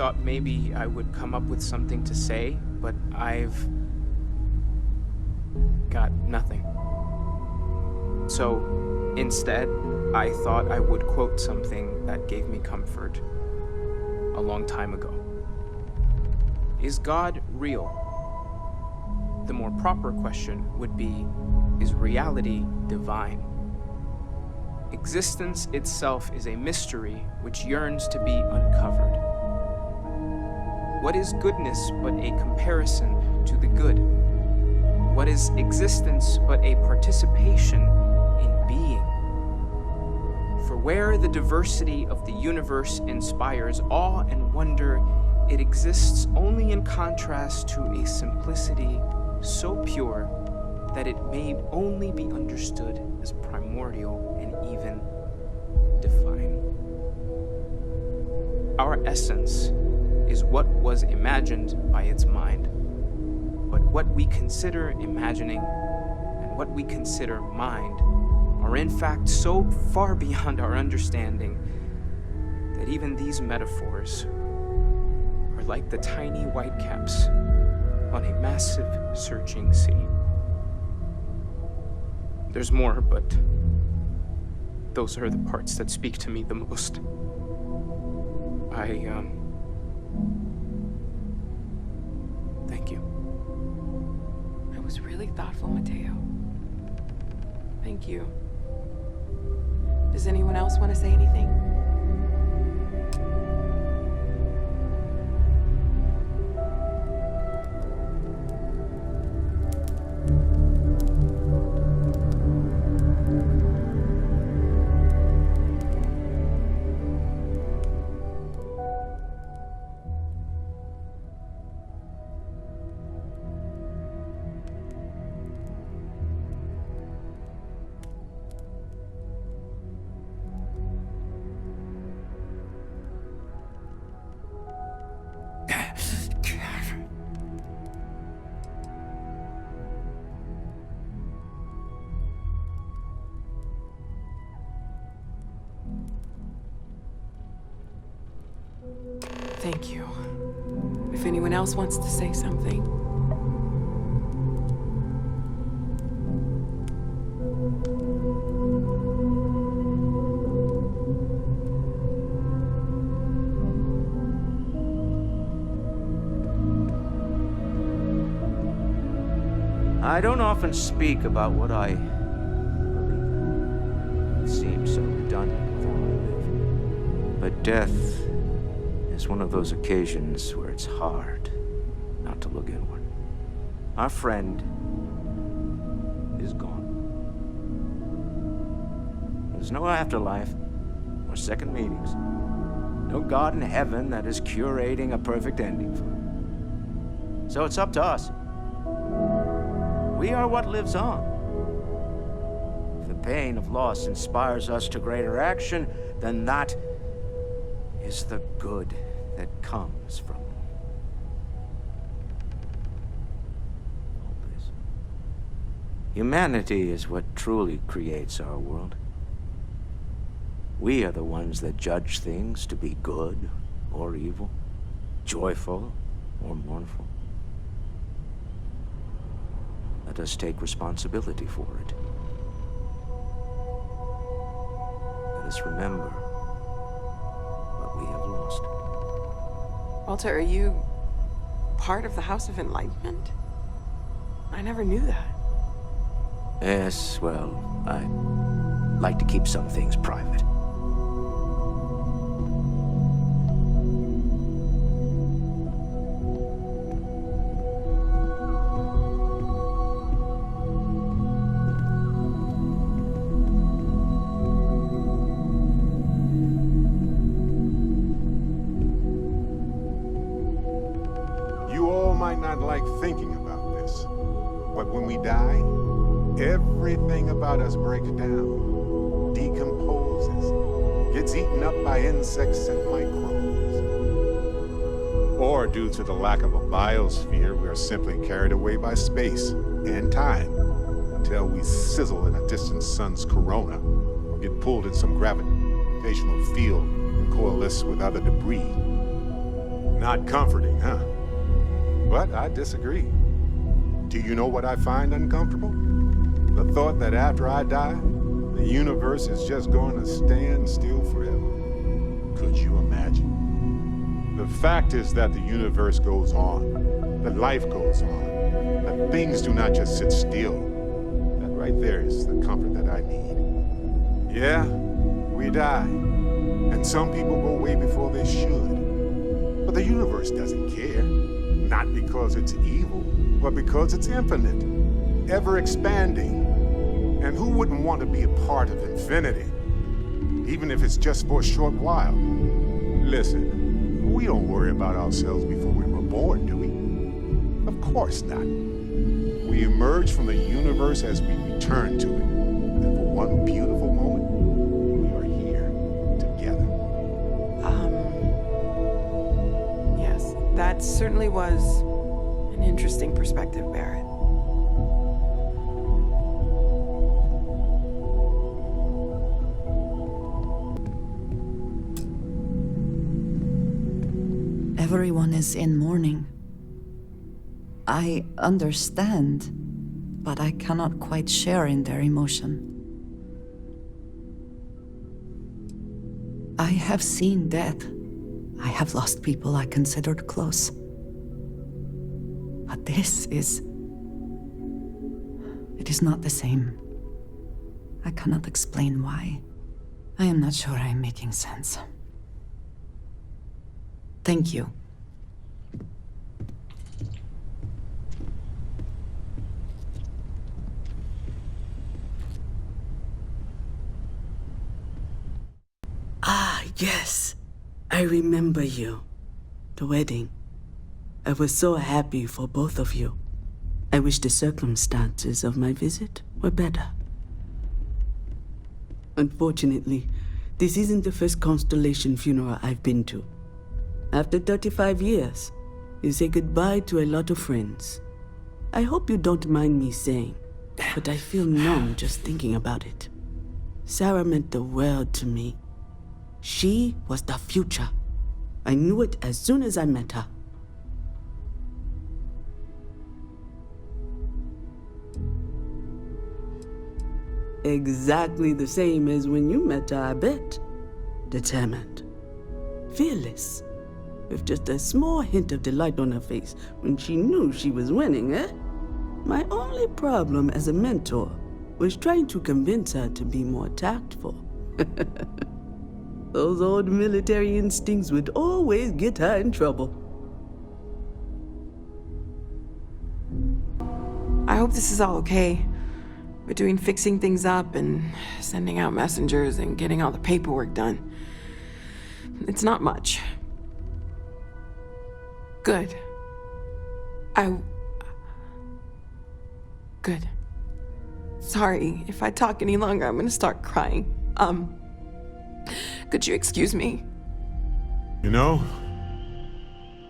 thought maybe I would come up with something to say, but I've got nothing. So instead, I thought I would quote something that gave me comfort a long time ago. Is God real? The more proper question would be, is reality divine? Existence itself is a mystery which yearns to be uncovered. What is goodness but a comparison to the good? What is existence but a participation in being? For where the diversity of the universe inspires awe and wonder, it exists only in contrast to a simplicity so pure that it may only be understood as primordial and even divine. Our essence is what was imagined by its mind, but what we consider imagining and what we consider mind are in fact so far beyond our understanding that even these metaphors are like the tiny whitecaps on a massive searching sea. There's more, but those are the parts that speak to me the most. Thank you. That was really thoughtful, Mateo. Thank you. Does anyone else want to say anything? Thank you. If anyone else wants to say something. I don't often speak about what I believe in. It seems so redundant with how I live. But death is one of those occasions where it's hard not to look inward. Our friend is gone. There's no afterlife or second meetings. No God in heaven that is curating a perfect ending for him. So it's up to us. We are what lives on. If the pain of loss inspires us to greater action, then that is the good that comes from all this. Humanity is what truly creates our world. We are the ones that judge things to be good or evil, joyful or mournful. Let us take responsibility for it. Let us remember what we have lost. Walter, are you part of the House of Enlightenment? I never knew that. Yes, well, I like to keep some things private. Not like thinking about this, but when we die, everything about us breaks down, decomposes, gets eaten up by insects and microbes. Or due to the lack of a biosphere, we are simply carried away by space and time until we sizzle in a distant sun's corona or get pulled in some gravitational field and coalesce with other debris. Not comforting, huh? But I disagree. Do you know what I find uncomfortable? The thought that after I die, the universe is just going to stand still forever. Could you imagine? The fact is that the universe goes on, that life goes on, that things do not just sit still. That right there is the comfort that I need. Yeah, we die, and some people go way before they should. But the universe doesn't care, not because it's evil, but because it's infinite, ever expanding. And who wouldn't want to be a part of infinity, even if it's just for a short while? Listen, we don't worry about ourselves before we were born, do we? Of course not. We emerge from the universe as we return to it. And for one beautiful moment, we are here together. Yes, that certainly was an interesting perspective, Barrett. Everyone is in mourning. I understand, but I cannot quite share in their emotion. I have seen death. I have lost people I considered close. But this is... it is not the same. I cannot explain why. I am not sure I am making sense. Thank you. Ah, yes. I remember you. The wedding. I was so happy for both of you. I wish the circumstances of my visit were better. Unfortunately, this isn't the first Constellation funeral I've been to. After 35 years, you say goodbye to a lot of friends. I hope you don't mind me saying, but I feel numb just thinking about it. Sarah meant the world to me. She was the future. I knew it as soon as I met her. Exactly the same as when you met her, I bet. Determined. Fearless. With just a small hint of delight on her face when she knew she was winning, eh? My only problem as a mentor was trying to convince her to be more tactful. Those old military instincts would always get her in trouble. I hope this is all okay. Between fixing things up and sending out messengers and getting all the paperwork done. It's not much. Good. Good. Sorry, if I talk any longer, I'm gonna start crying. Could you excuse me? You know,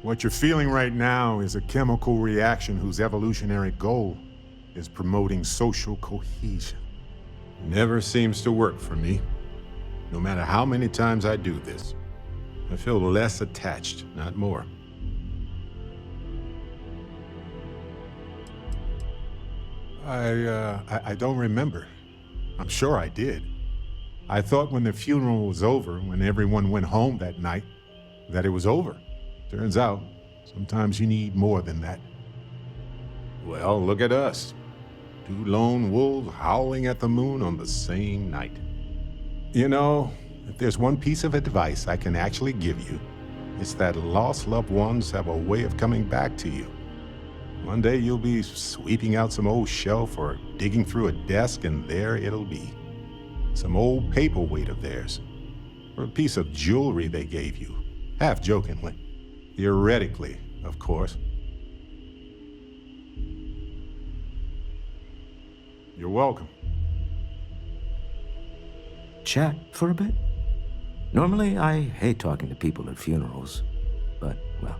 what you're feeling right now is a chemical reaction whose evolutionary goal is promoting social cohesion. Never seems to work for me. No matter how many times I do this, I feel less attached, not more. I don't remember. I'm sure I did. I thought when the funeral was over, when everyone went home that night, that it was over. Turns out, sometimes you need more than that. Well, look at us. Two lone wolves howling at the moon on the same night. You know, if there's one piece of advice I can actually give you, it's that lost loved ones have a way of coming back to you. One day you'll be sweeping out some old shelf or digging through a desk, and there it'll be. Some old paperweight of theirs, or a piece of jewelry they gave you, half jokingly. Theoretically, of course. You're welcome. Chat for a bit? Normally, I hate talking to people at funerals, but, well,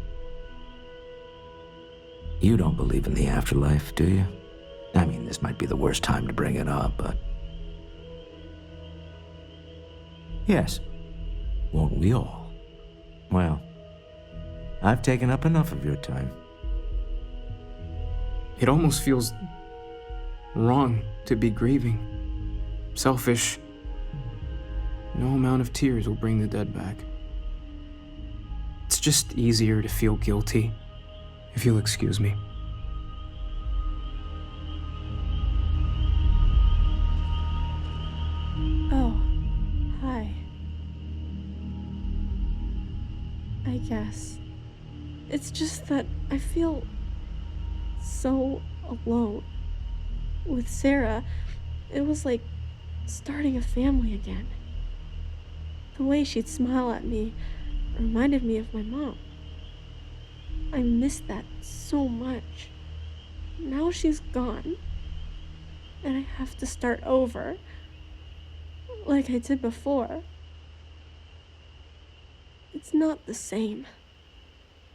you don't believe in the afterlife, do you? I mean, this might be the worst time to bring it up, but... Yes. Won't we all? Well, I've taken up enough of your time. It almost feels wrong to be grieving. Selfish. No amount of tears will bring the dead back. It's just easier to feel guilty, if you'll excuse me. Oh, hi. I guess. It's just that I feel so alone. With Sarah, it was like starting a family again. The way she'd smile at me reminded me of my mom. I miss that so much. Now she's gone, and I have to start over, like I did before. It's not the same.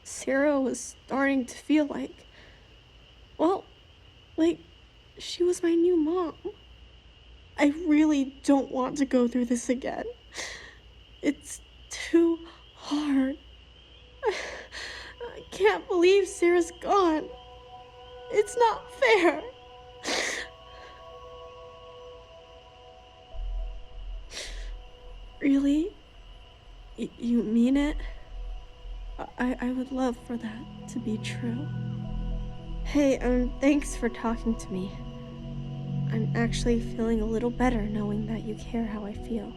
Sarah was starting to feel like, well, like she was my new mom. I really don't want to go through this again. It's too hard. I can't believe Sarah's gone. It's not fair. Really? You mean it? I would love for that to be true. Hey, thanks for talking to me. I'm actually feeling a little better knowing that you care how I feel.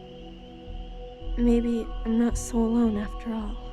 Maybe I'm not so alone after all.